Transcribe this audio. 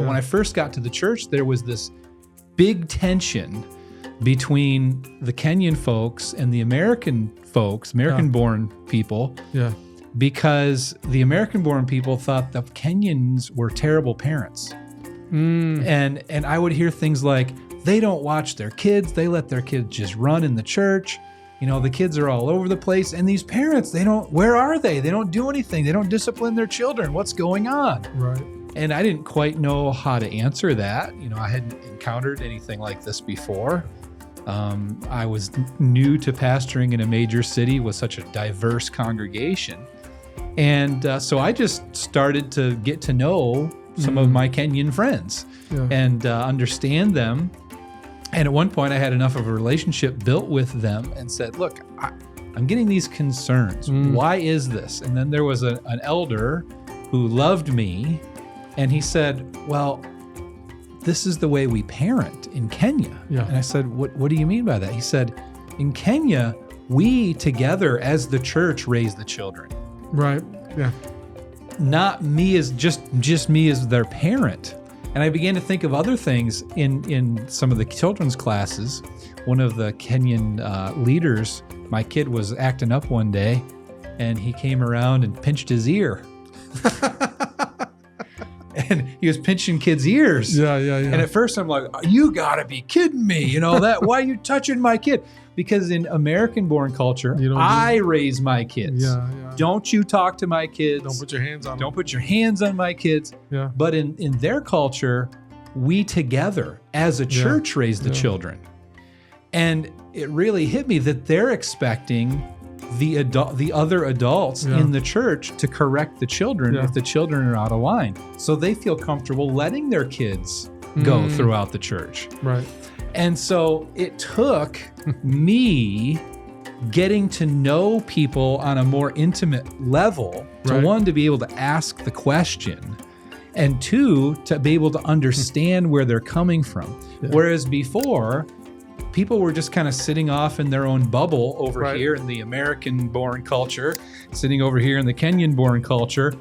when I first got to the church, there was this big tension between the Kenyan folks and the American folks, American-born people, because the American-born people thought the Kenyans were terrible parents. And I would hear things like, they don't watch their kids, they let their kids just run in the church. You know, the kids are all over the place, and these parents, where are they? They don't do anything. They don't discipline their children. What's going on? Right. And I didn't quite know how to answer that. You know, I hadn't encountered anything like this before. I was new to pastoring in a major city with such a diverse congregation. And so I just started to get to know some of my Kenyan friends and understand them. And at one point I had enough of a relationship built with them and said, look, I'm getting these concerns. Why is this? And then there was an elder who loved me, and he said, well, this is the way we parent in Kenya. And I said, what do you mean by that? He said, in Kenya, we together as the church raise the children. Right. Yeah. Not me as just me as their parent. And I began to think of other things in some of the children's classes. One of the Kenyan leaders, my kid was acting up one day, and he came around and pinched his ear. And he was pinching kids' ears. Yeah. And at first I'm like, you gotta be kidding me. You know, why are you touching my kid? Because in American-born culture, I raise my kids. Don't you talk to my kids. Don't put your hands on them. Don't put your hands on my kids. But in their culture, we together as a church raise the children. And it really hit me that they're expecting the other adults in the church to correct the children if the children are out of line. So they feel comfortable letting their kids go throughout the church. Right. And so it took me getting to know people on a more intimate level to be able to ask the question, and two, to be able to understand where they're coming from. Whereas before, people were just kind of sitting off in their own bubble over here in the American-born culture, sitting over here in the Kenyan-born culture,